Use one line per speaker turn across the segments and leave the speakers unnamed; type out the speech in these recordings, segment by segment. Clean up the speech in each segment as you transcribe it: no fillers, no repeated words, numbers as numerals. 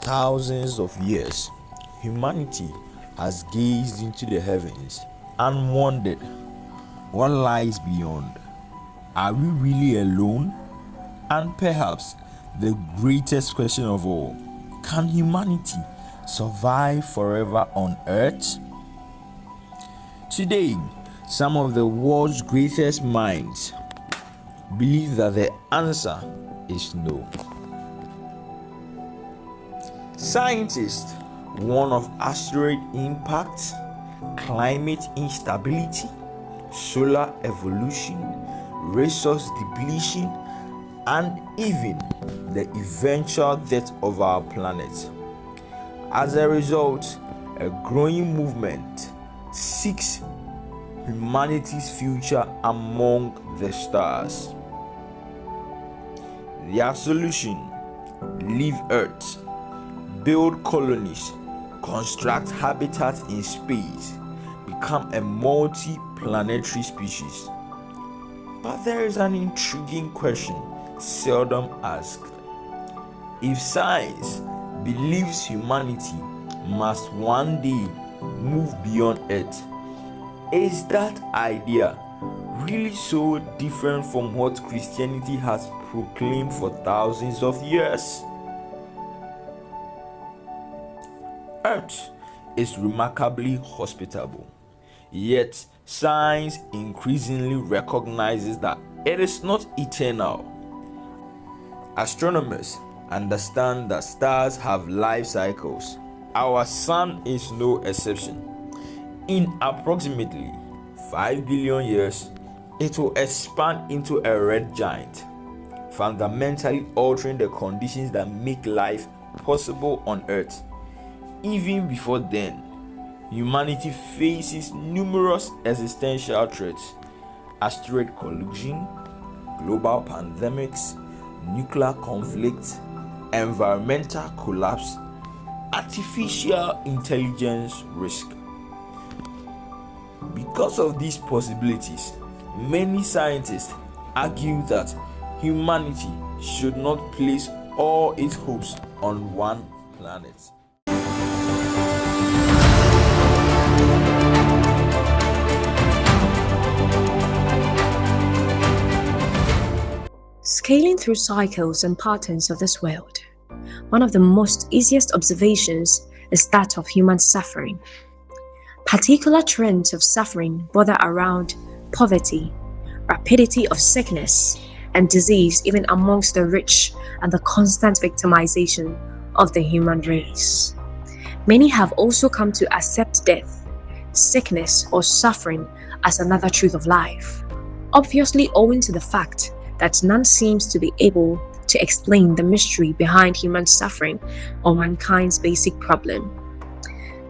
thousands of years, humanity has gazed into the heavens and wondered what lies beyond. Are we really alone? And perhaps the greatest question of all, can humanity survive forever on Earth? Today, some of the world's greatest minds believe that the answer is no. Scientists warn of asteroid impact, climate instability, solar evolution, resource depletion, and even the eventual death of our planet. As a result, a growing movement seeks humanity's future among the stars. Their solution: leave Earth, build colonies, construct habitats in space, become a multi-planetary species. But there is an intriguing question seldom asked. If science believes humanity must one day move beyond Earth, is that idea really so different from what Christianity has proclaimed for thousands of years? Earth is remarkably hospitable, yet science increasingly recognizes that it is not eternal. Astronomers understand that stars have life cycles. Our sun is no exception. In approximately 5 billion years, it will expand into a red giant, fundamentally altering the conditions that make life possible on Earth. Even before then, humanity faces numerous existential threats: asteroid collision, global pandemics, nuclear conflict, environmental collapse, artificial intelligence risk. Because of these possibilities, many scientists argue that humanity should not place all its hopes on one planet.
Scaling through cycles and patterns of this world, one of the most easiest observations is that of human suffering. Particular trends of suffering bother around poverty, rapidity of sickness and disease even amongst the rich, and the constant victimization of the human race. Many have also come to accept death, sickness or suffering as another truth of life, obviously owing to the fact that none seems to be able to explain the mystery behind human suffering or mankind's basic problem.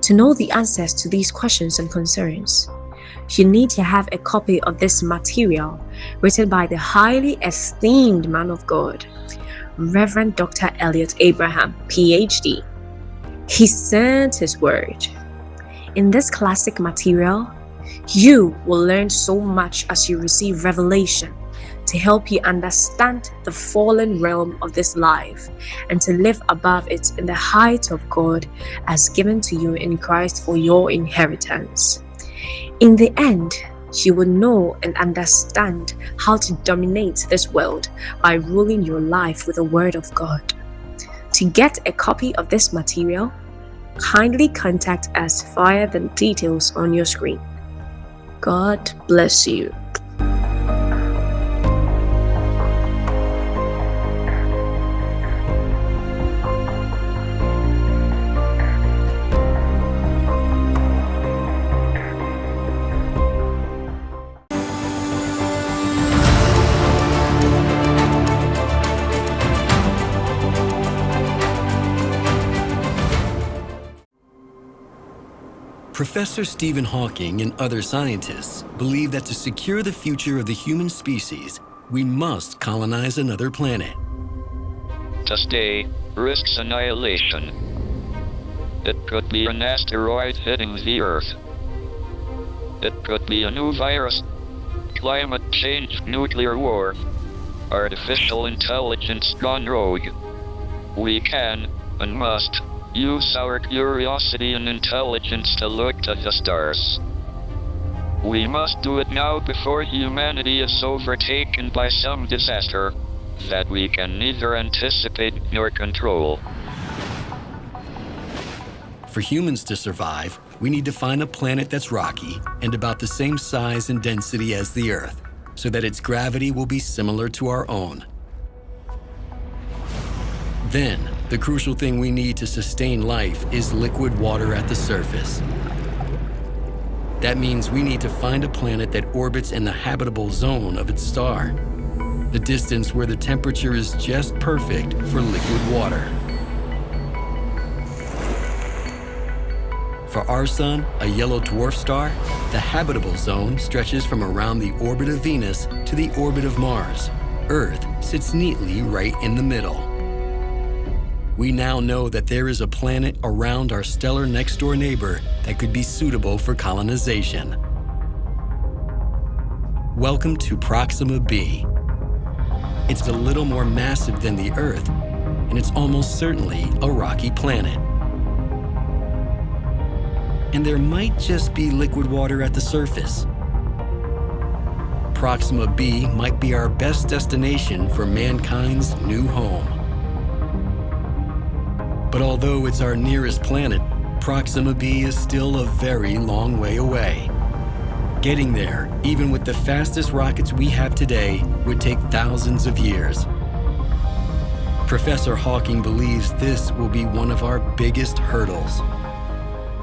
To know the answers to these questions and concerns, you need to have a copy of this material written by the highly esteemed man of God, Reverend Dr. Elliot Abraham, PhD. He sent his word. In this classic material, you will learn so much as you receive revelation to help you understand the fallen realm of this life and to live above it in the height of God as given to you in Christ for your inheritance. In the end, you will know and understand how to dominate this world by ruling your life with the Word of God. To get a copy of this material, kindly contact us via the details on your screen. God bless you.
Professor Stephen Hawking and other scientists believe that to secure the future of the human species, we must colonize another planet.
To stay risks annihilation. It could be an asteroid hitting the Earth. It could be a new virus, climate change, nuclear war, artificial intelligence gone rogue. We can and must use our curiosity and intelligence to look to the stars. We must do it now before humanity is overtaken by some disaster that we can neither anticipate nor control.
For humans to survive, we need to find a planet that's rocky and about the same size and density as the Earth, so that its gravity will be similar to our own. Then, the crucial thing we need to sustain life is liquid water at the surface. That means we need to find a planet that orbits in the habitable zone of its star, the distance where the temperature is just perfect for liquid water. For our sun, a yellow dwarf star, the habitable zone stretches from around the orbit of Venus to the orbit of Mars. Earth sits neatly right in the middle. We now know that there is a planet around our stellar next-door neighbor that could be suitable for colonization. Welcome to Proxima b. It's a little more massive than the Earth, and it's almost certainly a rocky planet. And there might just be liquid water at the surface. Proxima b might be our best destination for mankind's new home. But although it's our nearest planet, Proxima b is still a very long way away. Getting there, even with the fastest rockets we have today, would take thousands of years. Professor Hawking believes this will be one of our biggest hurdles.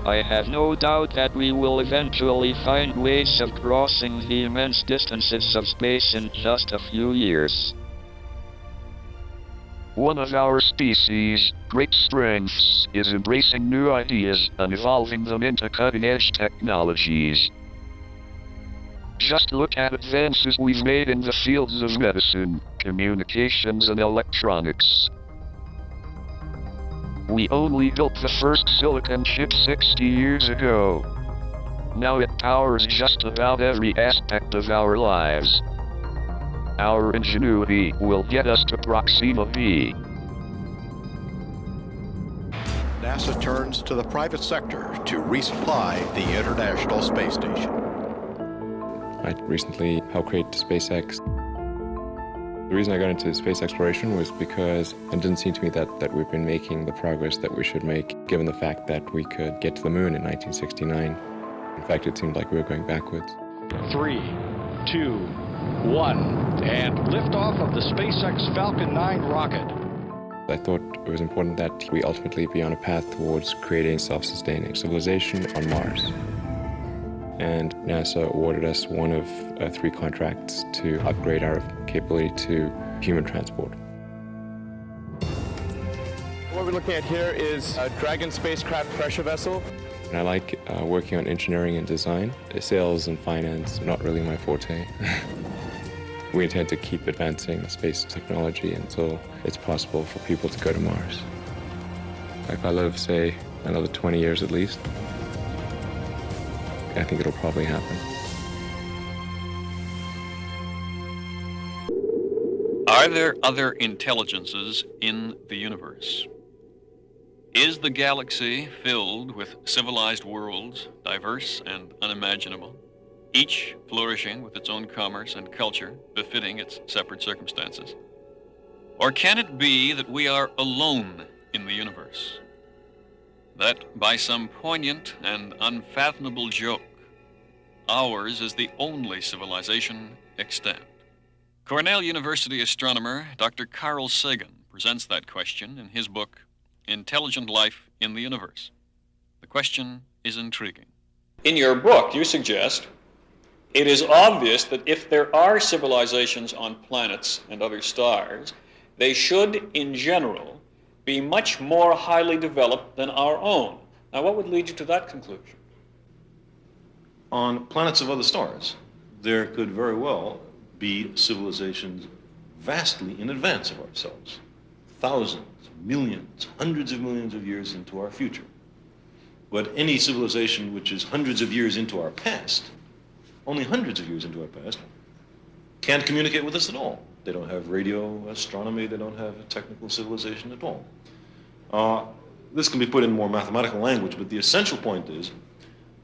I have no doubt that we will eventually find ways of crossing the immense distances of space in just a few years.
One of our species' great strengths is embracing new ideas and evolving them into cutting-edge technologies. Just look at advances we've made in the fields of medicine, communications, and electronics. We only built the first silicon chip 60 years ago. Now it powers just about every aspect of our lives. Our ingenuity will get us to Proxima b.
NASA turns to the private sector to resupply the International Space Station.
I recently helped create SpaceX. The reason I got into space exploration was because it didn't seem to me that we've been making the progress that we should make, given the fact that we could get to the moon in 1969. In fact, it seemed like we were going backwards.
3, 2, 1, and liftoff of the SpaceX Falcon 9 rocket.
I thought it was important that we ultimately be on a path towards creating self-sustaining civilization on Mars. And NASA awarded us one of 3 contracts to upgrade our capability to human transport.
What we're looking at here is a Dragon spacecraft pressure vessel.
And I like working on engineering and design. Sales and finance are not really my forte. We intend to keep advancing space technology until it's possible for people to go to Mars. If I live, say, another 20 years at least, I think it'll probably happen.
Are there other intelligences in the universe? Is the galaxy filled with civilized worlds, diverse and unimaginable, each flourishing with its own commerce and culture, befitting its separate circumstances? Or can it be that we are alone in the universe? That by some poignant and unfathomable joke, ours is the only civilization extant? Cornell University astronomer Dr. Carl Sagan presents that question in his book, Intelligent Life in the Universe. The question is intriguing. In your book, you suggest it is obvious that if there are civilizations on planets and other stars, they should, in general, be much more highly developed than our own. Now, what would lead you to that conclusion?
On planets of other stars, there could very well be civilizations vastly in advance of ourselves, thousands, millions, hundreds of millions of years into our future. But any civilization which is hundreds of years into our past, only hundreds of years into our past, can't communicate with us at all. They don't have radio astronomy, they don't have a technical civilization at all. This can be put in more mathematical language, but the essential point is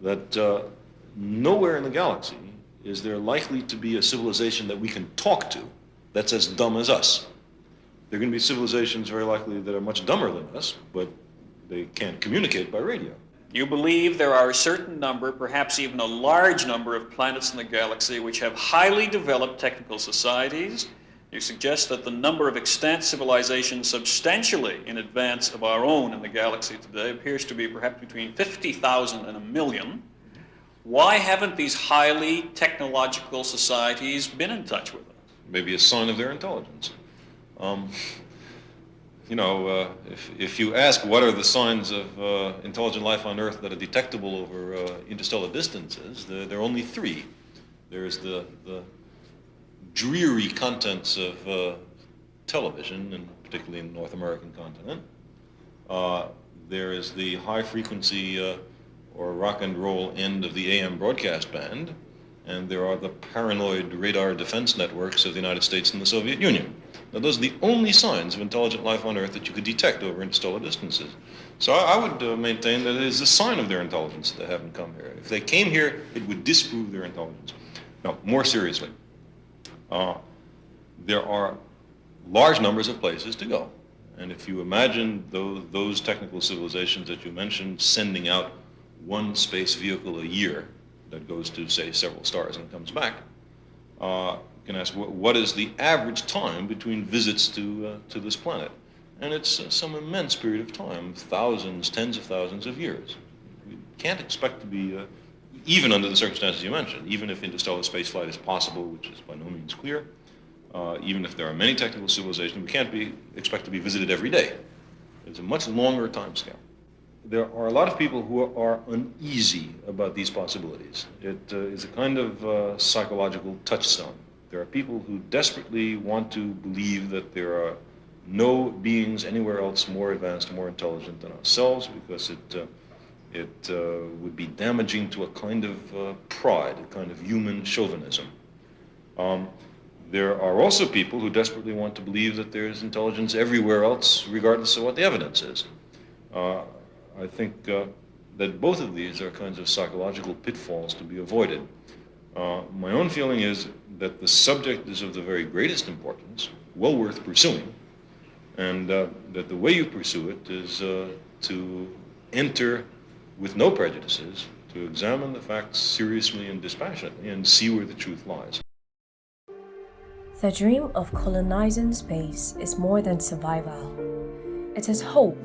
that nowhere in the galaxy is there likely to be a civilization that we can talk to that's as dumb as us. There are going to be civilizations very likely that are much dumber than us, but they can't communicate by radio.
You believe there are a certain number, perhaps even a large number of planets in the galaxy which have highly developed technical societies. You suggest that the number of extant civilizations substantially in advance of our own in the galaxy today appears to be perhaps between 50,000 and 1 million. Why haven't these highly technological societies been in touch with us?
Maybe a sign of their intelligence. If you ask what are the signs of intelligent life on Earth that are detectable over interstellar distances, there are only three. There's the dreary contents of television, and particularly in the North American continent. There is the high frequency or rock and roll end of the AM broadcast band, and there are the paranoid radar defense networks of the United States and the Soviet Union. Now, those are the only signs of intelligent life on Earth that you could detect over interstellar distances. So I would maintain that it is a sign of their intelligence that they haven't come here. If they came here, it would disprove their intelligence. Now, more seriously, there are large numbers of places to go. And if you imagine those technical civilizations that you mentioned sending out one space vehicle a year that goes to, say, several stars and comes back, you can ask, what is the average time between visits to this planet? And it's some immense period of time, thousands, tens of thousands of years. We can't expect to be, even under the circumstances you mentioned, even if interstellar spaceflight is possible, which is by no means clear, even if there are many technical civilizations, we can't expect to be visited every day. It's a much longer time scale. There are a lot of people who are uneasy about these possibilities. It is a kind of psychological touchstone. There are people who desperately want to believe that there are no beings anywhere else more advanced, more intelligent than ourselves, because it would be damaging to a kind of pride, a kind of human chauvinism. There are also people who desperately want to believe that there is intelligence everywhere else, regardless of what the evidence is. I think that both of these are kinds of psychological pitfalls to be avoided. My own feeling is that the subject is of the very greatest importance, well worth pursuing, and that the way you pursue it is to enter with no prejudices, to examine the facts seriously and dispassionately, and see where the truth lies.
The dream of colonizing space is more than survival. It is hope.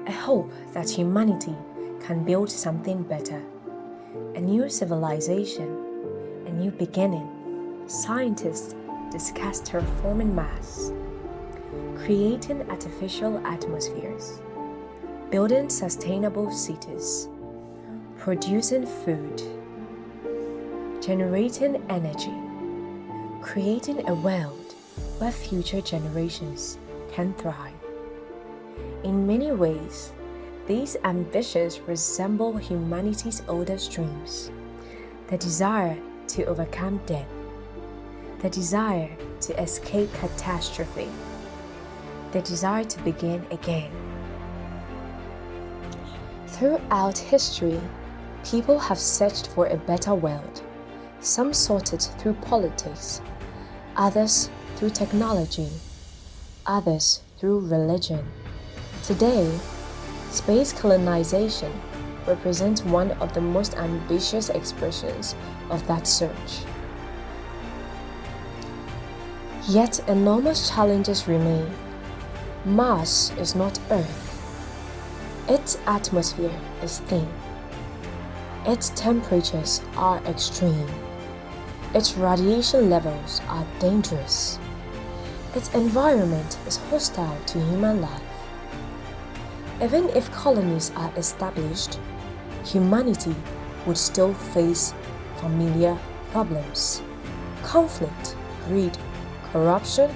A hope that humanity can build something better. A new civilization, a new beginning. Scientists discuss terraforming Mars, creating artificial atmospheres, building sustainable cities, producing food, generating energy, creating a world where future generations can thrive. In many ways, these ambitions resemble humanity's oldest dreams, the desire to overcome death, the desire to escape catastrophe, the desire to begin again. Throughout history, people have searched for a better world. Some sought it through politics, others through technology, others through religion. Today, space colonization represents one of the most ambitious expressions of that search. Yet enormous challenges remain. Mars is not Earth. Its atmosphere is thin. Its temperatures are extreme. Its radiation levels are dangerous. Its environment is hostile to human life. Even if colonies are established, humanity would still face familiar problems: conflict, greed, corruption,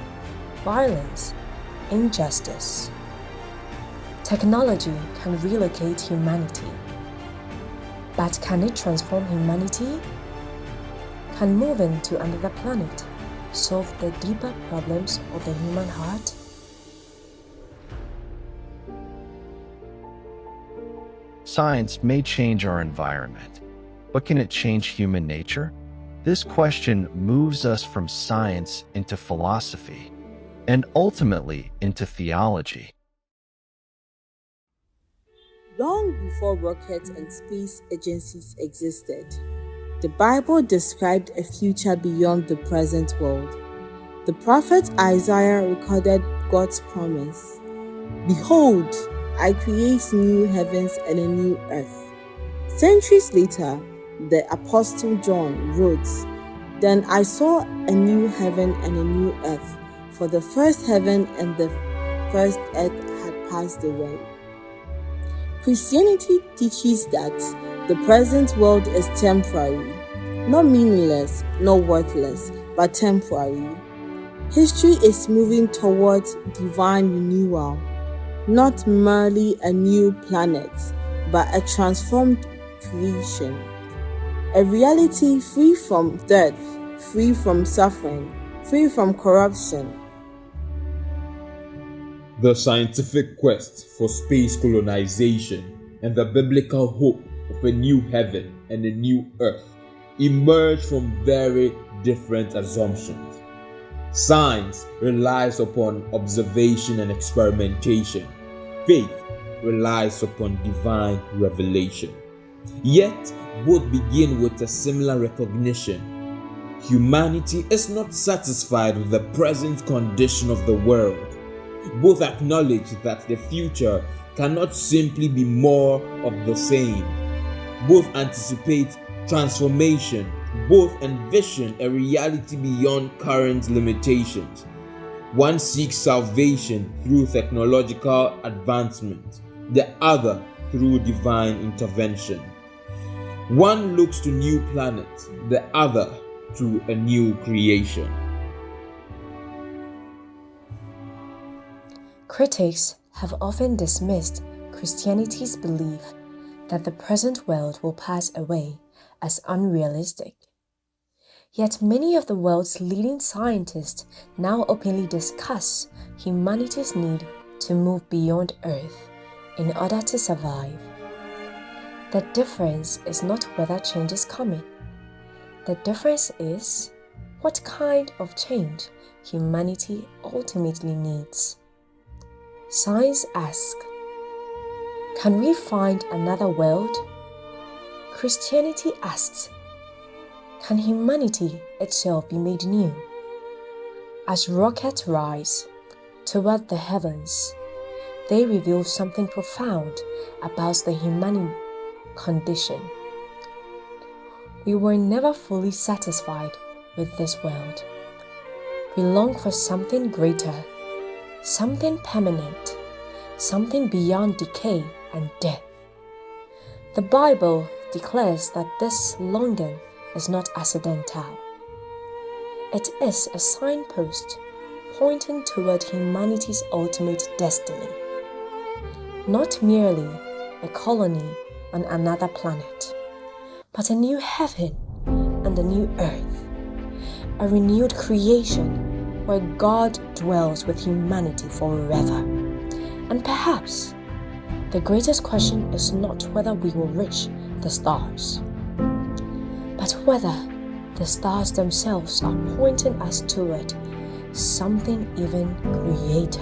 violence, injustice. Technology can relocate humanity, but can it transform humanity? Can moving to another planet solve the deeper problems of the human heart?
Science may change our environment, but can it change human nature? This question moves us from science into philosophy, and ultimately into theology.
Long before rockets and space agencies existed, the Bible described a future beyond the present world. The prophet Isaiah recorded God's promise, "Behold, I create new heavens and a new earth." Centuries later, the Apostle John wrote, "Then I saw a new heaven and a new earth, for the first heaven and the first earth had passed away." Christianity teaches that the present world is temporary, not meaningless, not worthless, but temporary. History is moving towards divine renewal, not merely a new planet, but a transformed creation. A reality free from death, free from suffering, free from corruption.
The scientific quest for space colonization and the biblical hope of a new heaven and a new earth emerge from very different assumptions. Science relies upon observation and experimentation. Faith relies upon divine revelation. Yet, both begin with a similar recognition. Humanity is not satisfied with the present condition of the world. Both acknowledge that the future cannot simply be more of the same. Both anticipate transformation. Both envision a reality beyond current limitations. One seeks salvation through technological advancement, the other through divine intervention. One looks to new planets, the other to a new creation.
Critics have often dismissed Christianity's belief that the present world will pass away as unrealistic. Yet many of the world's leading scientists now openly discuss humanity's need to move beyond Earth in order to survive. The difference is not whether change is coming. The difference is what kind of change humanity ultimately needs. Science asks, can we find another world? Christianity asks, can humanity itself be made new? As rockets rise toward the heavens, they reveal something profound about the human condition. We were never fully satisfied with this world. We long for something greater, something permanent, something beyond decay and death. The Bible declares that this longing is not accidental. It is a signpost pointing toward humanity's ultimate destiny. Not merely a colony on another planet, but a new heaven and a new earth, a renewed creation where God dwells with humanity forever. And perhaps the greatest question is not whether we will reach the stars, but whether the stars themselves are pointing us toward something even greater.